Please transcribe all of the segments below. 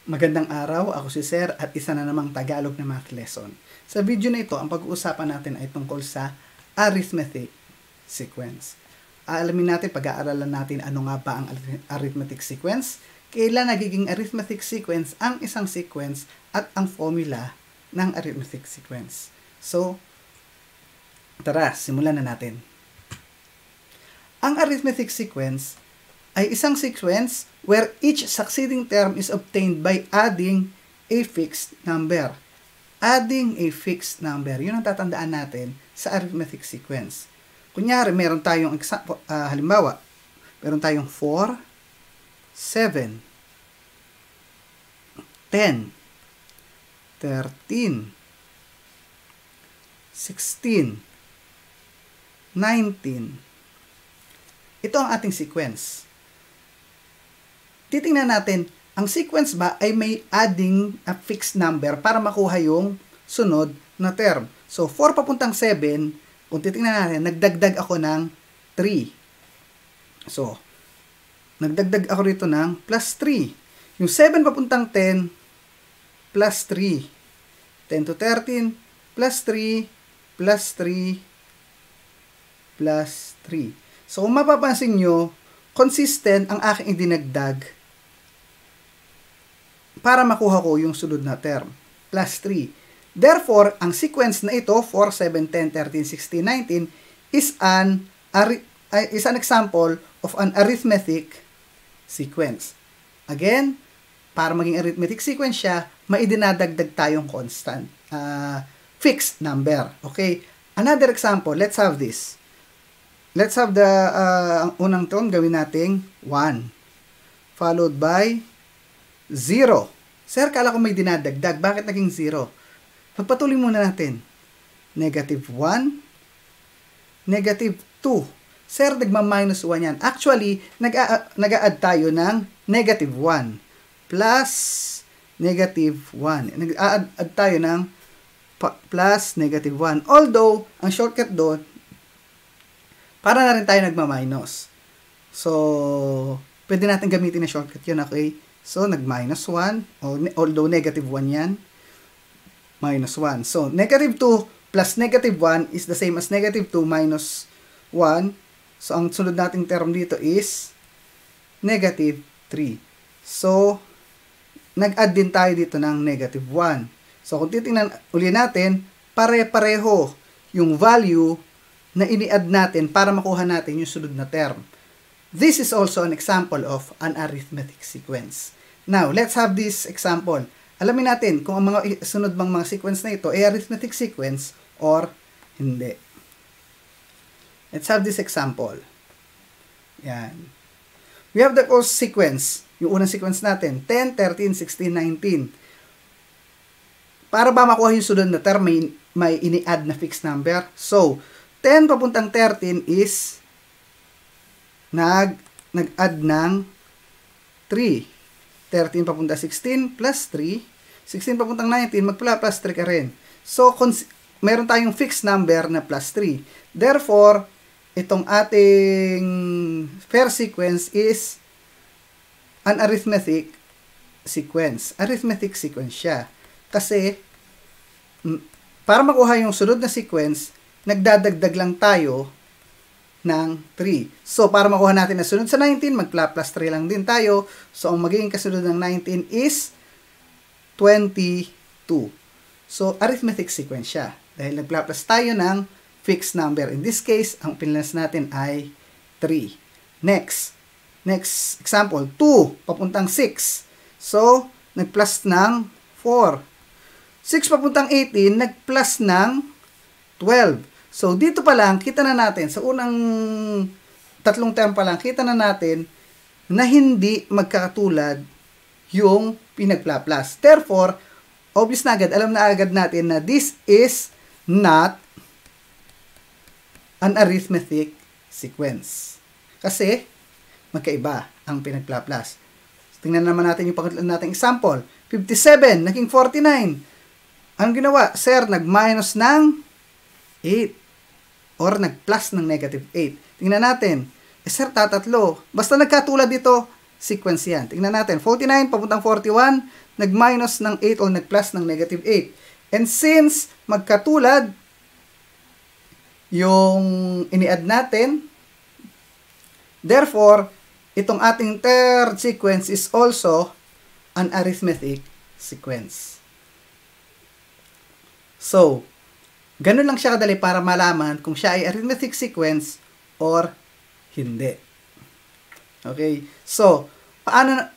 Magandang araw, ako si Sir at isa na namang Tagalog na math lesson. Sa video na ito, ang pag-uusapan natin ay tungkol sa arithmetic sequence. Alamin natin, pag-aaralan natin ano nga ba ang arithmetic sequence, kailan nagiging arithmetic sequence ang isang sequence at ang formula ng arithmetic sequence. So, tara, simulan na natin. Ang arithmetic sequence ay isang sequence where each succeeding term is obtained by adding a fixed number. Adding a fixed number, yun ang tatandaan natin sa arithmetic sequence. Kunyari, meron tayong halimbawa, meron tayong 4, 7, 10, 13, 16, 19. Ito ang ating sequence. Titingnan natin, ang sequence ba ay may adding a fixed number para makuha yung sunod na term. So, 4 papuntang 7, kung titingnan natin, nagdagdag ako ng 3. So, nagdagdag ako rito ng plus 3. Yung 7 papuntang 10, plus 3. 10 to 13, plus 3, plus 3, plus 3. So, kung mapapansin nyo, consistent ang aking idinagdag para makuha ko yung sunod na term, plus 3. Therefore, ang sequence na ito, 4, 7, 10, 13, 16, 19, is an example of an arithmetic sequence. Again, para maging arithmetic sequence siya, maidinadagdag tayong constant, fixed number. Okay? Another example, let's have this. Let's have ang unang term, gawin nating 1, followed by 0. Sir, kala ko may dinadagdag. Bakit naging 0? Pagpatuloy muna natin. Negative 1. Negative 2. Sir, nagma-minus 1 yan. Actually, nag-a-add tayo ng negative 1. Plus negative 1. Nag-a-add tayo ng plus negative 1. Although, ang shortcut doon, para na rin tayo nagma-minus. So, pwede natin gamitin na shortcut yun, okay? So, nag-minus 1, although negative 1 yan, minus 1. So, negative 2 plus negative 1 is the same as negative 2 minus 1. So, ang sunod nating term dito is negative 3. So, nag-add din tayo dito ng negative 1. So, kung titingnan uli natin, pare-pareho yung value na ini-add natin para makuha natin yung sunod na term. This is also an example of an arithmetic sequence. Now, let's have this example. Alamin natin kung ang mga sunod bang mga sequence na ito ay arithmetic sequence or hindi. Let's have this example. Yan. We have the first sequence. Yung unang sequence natin, 10, 13, 16, 19. Para ba makuha yung sunod na term, may ini-add na fixed number. So, 10 papuntang 13 is nag-add ng 3. 13 papunta 16 plus 3. 16 papuntang 19, magpula-plus 3 ka rin. So, meron tayong fixed number na plus 3. Therefore, itong ating first sequence is an arithmetic sequence. Arithmetic sequence siya. Kasi, para makuha yung sunod na sequence, nagdadagdag lang tayo ng 3. So, para makuha natin na sunod sa 19, mag-plus 3 lang din tayo. So, ang magiging kasunod ng 19 is 22. So, arithmetic sequence siya. Dahil nag-plus tayo ng fixed number. In this case, ang pinlas natin ay 3. Next example, 2 papuntang 6. So, nag-plus ng 4. 6 papuntang 18, nag-plus ng 12. So, dito pa lang, kita na natin, sa unang tatlong term pa lang, kita na natin na hindi magkakatulad yung pinag-plus. Therefore, obvious na agad, alam na agad natin na this is not an arithmetic sequence. Kasi, magkaiba ang pinag-plus. Tingnan naman natin yung pangatlo nating example. 57, naging 49. Anong ginawa? Sir, nag-minus ng 8. Or nag-plus ng negative 8. Tingnan natin. Sir, tatatlo. Basta nagkatulad dito, sequence yan. Tingnan natin. 49 papuntang 41, nag-minus ng 8 o nag-plus ng negative 8. And since magkatulad yung ini-add natin, therefore, itong ating third sequence is also an arithmetic sequence. So, ganun lang siya kadali para malaman kung siya ay arithmetic sequence or hindi. Okay? So, paano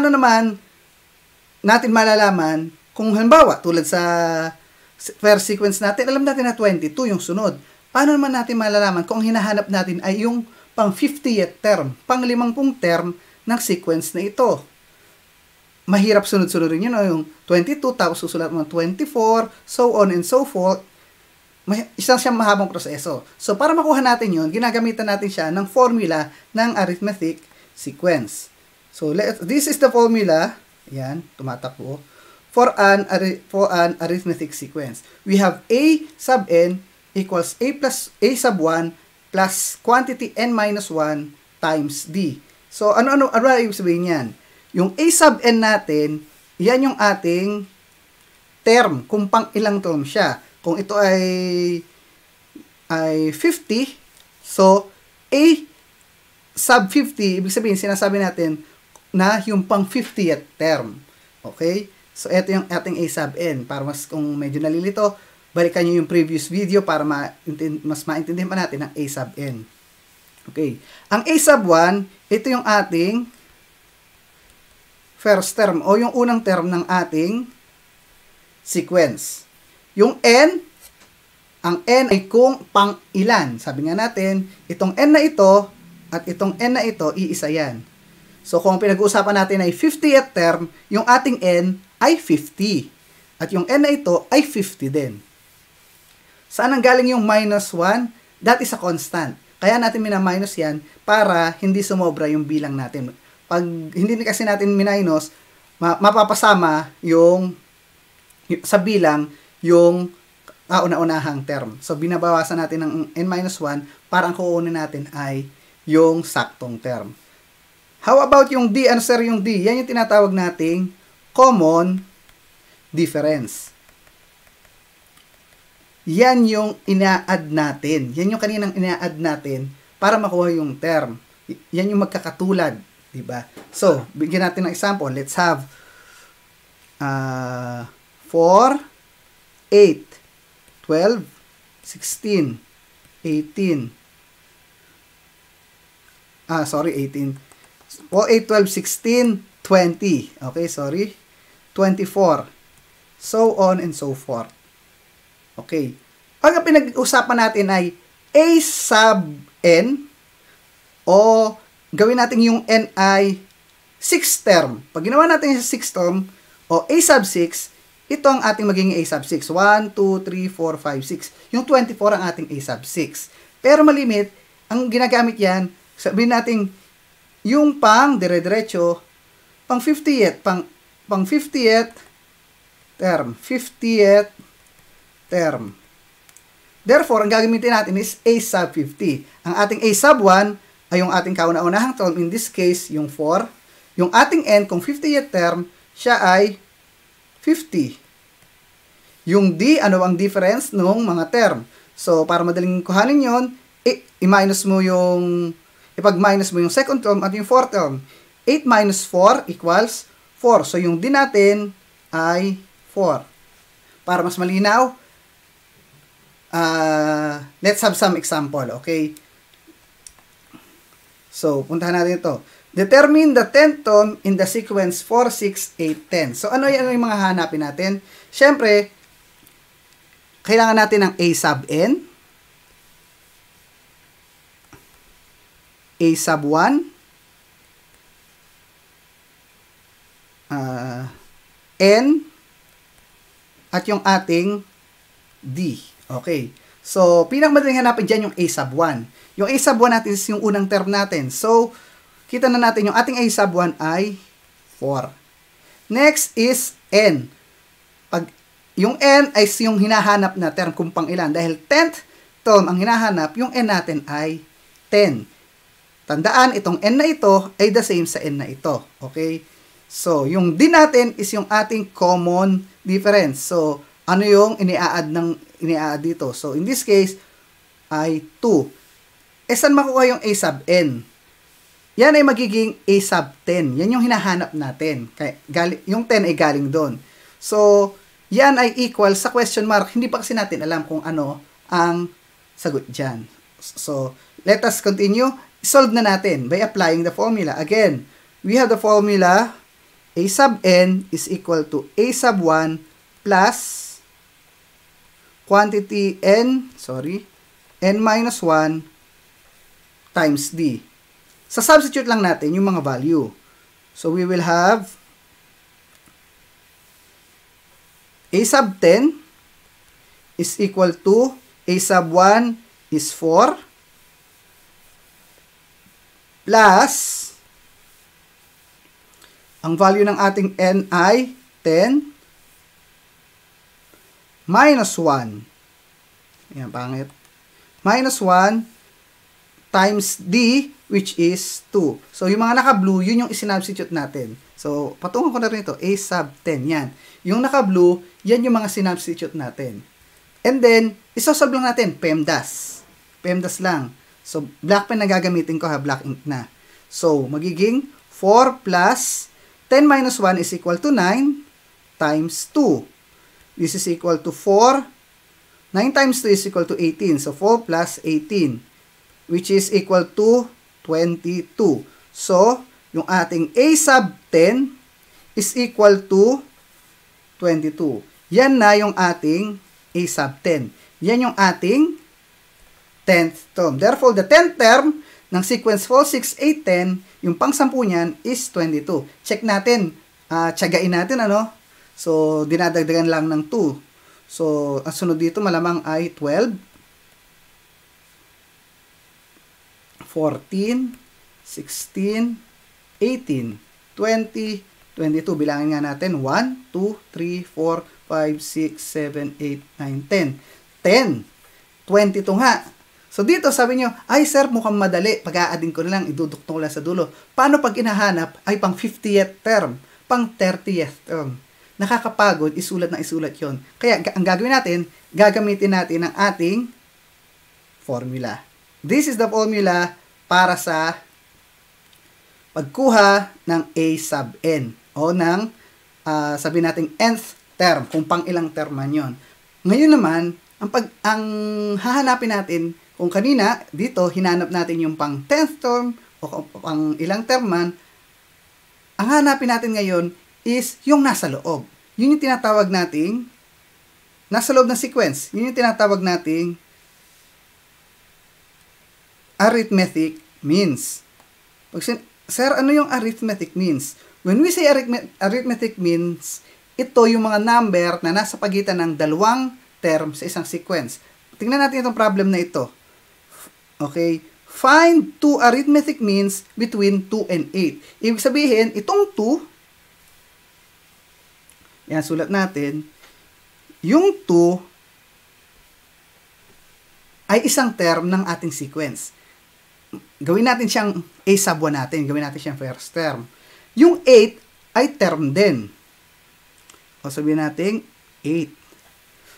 naman natin malalaman kung halimbawa, tulad sa first sequence natin, alam natin na 22 yung sunod. Paano naman natin malalaman kung hinahanap natin ay yung pang 50th term, pang 50 term ng sequence na ito? Mahirap sunod-sunodin yun, yung 22, tapos susulat mo 24, so on and so forth. Isang siyang mahabang proseso. So, para makuha natin yun, ginagamitan natin siya ng formula ng arithmetic sequence. So, this is the formula, yan, tumatakbo, for an arithmetic sequence. We have a sub n equals a sub 1 plus quantity n minus 1 times d. So, ano ibig sabihin yan? Yung a sub n natin, yan yung ating term, kung pang ilang term siya. Kung ito ay 50, so a sub 50, ibig sabihin, sinasabi natin na yung pang 50th term. Okay? So, ito yung ating a sub n. Para kung medyo nalilito, balikan nyo yung previous video para mas maintindihan pa natin ang a sub n. Okay. Ang a sub 1, ito yung ating first term o yung unang term ng ating sequence. Yung n, ang n ay kung pang ilan. Sabi nga natin, itong n na ito at itong n na ito, iisa yan. So, kung pinag-uusapan natin ay 50th term, yung ating n ay 50. At yung n na ito ay 50 din. Saan ang galing yung minus 1? That is a constant. Kaya natin mina-minus yan para hindi sumobra yung bilang natin. Pag hindi kasi natin minus, mapapasama yung sa bilang yung kauna-unahang term. So, binabawasan natin ng n-1 para ang kukunin natin ay yung saktong term. How about yung d? Ano sir yung d? Yan yung tinatawag nating common difference. Yan yung ina-add natin. Yan yung kaninang ina-add natin para makuha yung term. Yan yung magkakatulad. Diba? So, bigyan natin ng example. Let's have 4, 8, 12, 16, 18. 18. 4, 8, 12, 16, 20. Okay, sorry. 24. So on and so forth. Okay. Pag pinag-usapan natin ay a sub n o gawin natin yung n ay 6 term. Pag ginawa natin yung 6 term o a sub 6, ito ang ating magiging a sub 6. 1, 2, 3, 4, 5, 6. Yung 24 ang ating a sub 6. Pero malimit, ang ginagamit yan, sabihin natin yung pang dire-diretso, pang 50th, pang 50th term. 50th term. Therefore, ang gagamitin natin is a sub 50. Ang ating a sub 1 ay yung ating kauna-unahang term, in this case, yung 4. Yung ating n, kung 50th term, siya ay 50. Yung d, ano ang difference ng mga term? So, para madaling kuhanin yon, i-minus mo yung, ipag-minus mo yung second term at yung fourth term. 8 minus 4 equals 4. So, yung d natin ay 4. Para mas malinaw, let's have some example, okay? So, puntahan natin ito. Determine the 10th term in the sequence 4, 6, 8, 10. So, ano yung mga hanapin natin? Siyempre, kailangan natin ng a sub n, a sub 1, n, at yung ating d. Okay. So, pinakamadaling hanapin dyan yung a sub 1. Yung a sub 1 natin is yung unang term natin. So, kita na natin yung ating a sub 1 ay 4. Next is n. Pag yung n ay yung hinahanap na term kung pang ilan. Dahil 10th term ang hinahanap, yung n natin ay 10. Tandaan, itong n na ito ay the same sa n na ito. Okay? So, yung d natin is yung ating common difference. So, ano yung iniaad dito? So, in this case, ay 2. Saan makuha yung a sub n? Yan ay magiging a sub 10. Yan yung hinahanap natin. Yung 10 ay galing doon. So, yan ay equal sa question mark. Hindi pa kasi natin alam kung ano ang sagot dyan. So, let us continue. Solve na natin by applying the formula. Again, we have the formula a sub n is equal to a sub 1 plus quantity n minus 1 times d. Sa-substitute lang natin yung mga value. So, we will have a sub 10 is equal to a sub 1 is 4 plus ang value ng ating n ay 10 minus 1. Ayan, pangit. Minus 1 times d, which is 2. So, yung mga naka-blue, yun yung isinubstitute natin. So, patungan ko na rin ito, a sub 10. Yan. Yung naka-blue, yan yung mga sinubstitute natin. And then, isosolve lang natin, PEMDAS. PEMDAS lang. So, black pen na gagamitin ko ha, black ink na. So, magiging 4 plus 10 minus 1 is equal to 9 times 2. This is equal to 4. 9 times 2 is equal to 18. So, 4 plus 18, which is equal to 22. So, yung ating a sub 10 is equal to 22. Yan na yung ating a sub 10. Yan yung ating 10th term. Therefore, the 10th term ng sequence 4, 6, 8, 10, yung pang-sampu niyan is 22. Check natin. Tiyagain natin, ano? So, dinadagdagan lang ng 2. So, ang sunod dito malamang ay 12, 14, 16, 18, 20, 22. Bilangin nga natin. 1, 2, 3, 4, 5, 6, 7, 8, 9, 10. 10. 22 nga. So, dito sabi nyo, ay sir, mukhang madali. Pag-a-addin ko na lang, iduduktong ko lang sa dulo. Paano pag inahanap ay pang 50th term, pang 30th term? Nakakapagod, isulat na isulat yon. Kaya, ang gagawin natin, gagamitin natin ang ating formula. This is the formula para sa pagkuha ng a sub n o ng, sabi natin, nth term, kung pang ilang term man yon. Ngayon naman, ang hahanapin natin, kung kanina, dito, hinanap natin yung pang 10th term o pang ilang term man, ang hanapin natin ngayon is yung nasa loob. Yun yung tinatawag nating nasa loob ng sequence. Yun yung tinatawag nating arithmetic means. Sir, ano yung arithmetic means? When we say arithmetic means, ito yung mga number na nasa pagitan ng dalawang term sa isang sequence. Tingnan natin itong problem na ito. Okay? Find two arithmetic means between 2 and 8. Ibig sabihin, itong 2, yan, sulat natin, yung 2 ay isang term ng ating sequence. Gawin natin siyang a sub 1 natin. Gawin natin siyang first term. Yung 8 ay term din. O sabihin natin 8.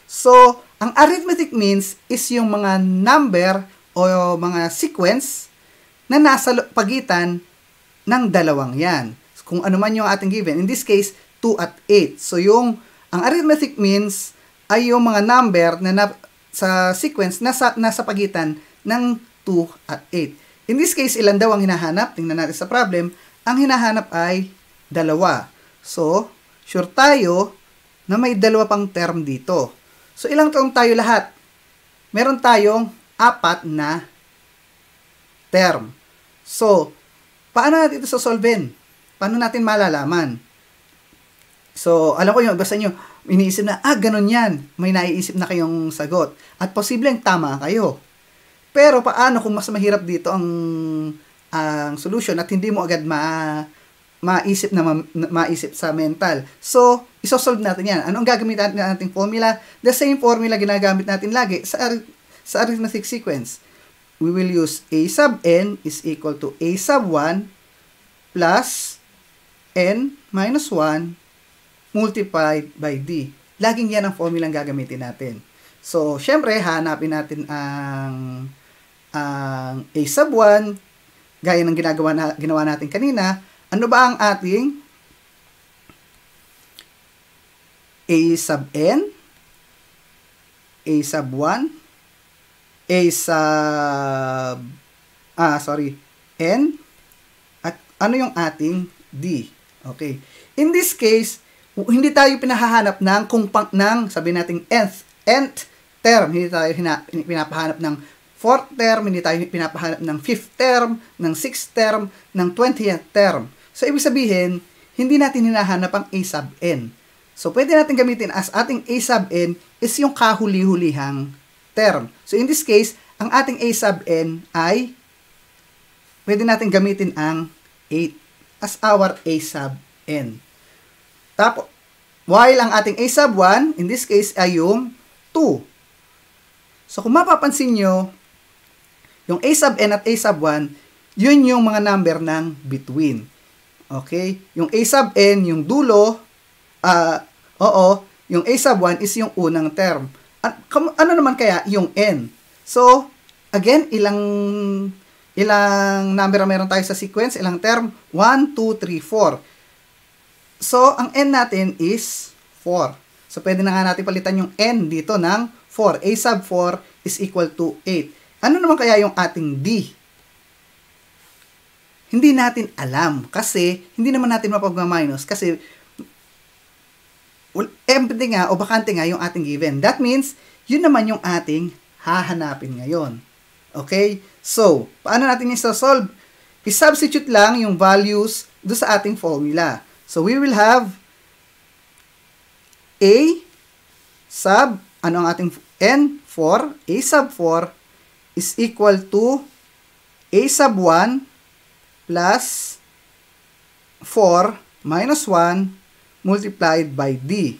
So, ang arithmetic means is yung mga number o mga sequence na nasa pagitan ng dalawang yan. Kung ano man yung ating given. In this case, 2 at 8. So, ang arithmetic means ay yung mga number na sa sequence nasa pagitan ng 2 at 8. In this case, ilan daw ang hinahanap? Tingnan natin sa problem. Ang hinahanap ay 2. So, sure tayo na may 2 pang term dito. So, ilang term tayo lahat? Meron tayong 4 na term. So, paano natin ito sasolvein? Paano natin malalaman? So, alam ko yung basta nyo, iniisip na, ganun yan. May naiisip na kayong sagot. At posibleng tama kayo. Pero paano kung mas mahirap dito ang solution at hindi mo agad maisip sa mental? So, isosolve natin yan. Anong gagamitin natin formula? The same formula ginagamit natin lagi sa arithmetic sequence. we will use a sub n is equal to a sub 1 plus n minus 1 multiplied by d. Laging yan ang formula ang gagamitin natin. So, syempre, hanapin natin ang a sub 1, gaya ng ginawa natin kanina. Ano ba ang ating a sub n, a sub 1, a sub, n, at ano yung ating d. Okay. In this case, hindi tayo pinahahanap ng sabihin natin nth term. Hindi tayo pinapahanap ng 4th term, hindi tayo pinapahanap ng 5th term, ng 6th term, ng 20th term. So, ibig sabihin, hindi natin hinahanap ang a sub n. So, pwede natin gamitin as ating a sub n is yung kahuli-hulihang term. So, in this case, ang ating a sub n ay pwede natin gamitin ang 8 as our a sub n. Tapos, while ang ating a sub 1, in this case, ay yung 2. So, kung mapapansin nyo, yung a sub n at a sub 1, yun yung mga number ng between. Okay? Yung a sub n, yung dulo, yung a sub 1 is yung unang term. Ano naman kaya yung n? So, again, ilang number na meron tayo sa sequence? Ilang term? 1, 2, 3, 4. So, ang n natin is 4. So, pwede na nga natin palitan yung n dito ng 4. A sub 4 is equal to 8. Ano naman kaya yung ating d? Hindi natin alam kasi hindi naman natin mapag-minus kasi empty nga o bakante nga yung ating given. That means, yun naman yung ating hahanapin ngayon. Okay? So, paano natin yung solve? I-substitute lang yung values do sa ating formula. So, we will have a sub, ano ang ating n? 4. A sub 4 is equal to a sub 1 plus 4 minus 1 multiplied by d.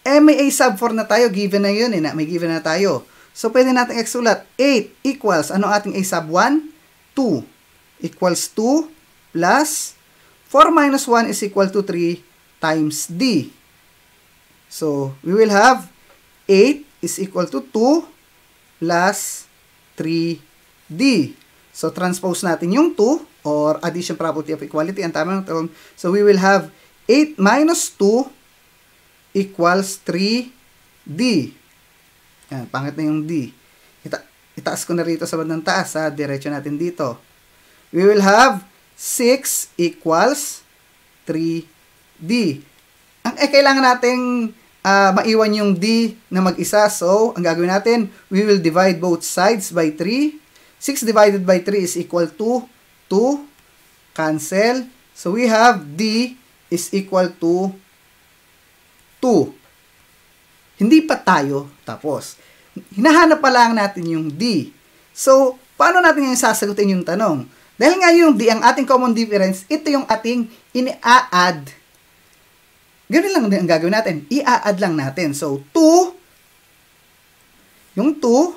May a sub 4 na tayo, given na yun, may given na tayo. So, pwede natin isulat 8 equals, ano ating a sub 1? 2 equals 2 plus 4 minus 1 is equal to 3 times d. So, we will have 8 is equal to 2 plus 3d. So, transpose natin yung 2 or addition property of equality. Ang tama ng term. So, we will have 8 minus 2 equals 3d. Yan, pangit na yung d. Itaas ko na rito sa bandang taas. Diretso natin dito. We will have 6 equals 3d. Kailangan nating maiwan yung d na mag-isa. So, ang gagawin natin, we will divide both sides by 3. 6 divided by 3 is equal to 2. Cancel. So, we have d is equal to 2. Hindi pa tayo tapos. Hinahanap pa lang natin yung d. So, paano natin yung sasagutin yung tanong? Dahil nga yung d, ang ating common difference, ito yung ating ini-add. Ganun lang din ang gagawin natin. I-add lang natin. So, 2, yung 2,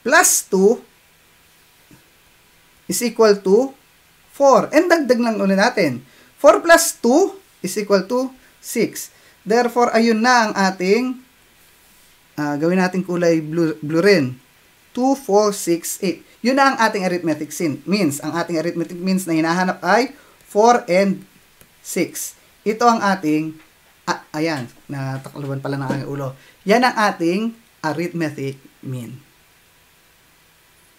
plus 2, is equal to 4. And dagdag lang ulit natin. 4 plus 2 is equal to 6. Therefore, ayun na ang ating, gawin natin kulay blue rin. 2, 4, 6, 8. Yun na ang ating arithmetic means. Ang ating arithmetic means na hinahanap ay 4 and 6. Ito ang ating, ayan, natakluban pala ng aking ulo. Yan ang ating arithmetic mean.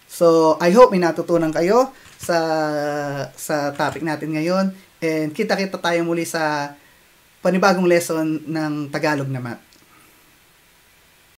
So, I hope may natutunan kayo sa topic natin ngayon. And kita-kita tayo muli sa panibagong lesson ng Tagalog na Math.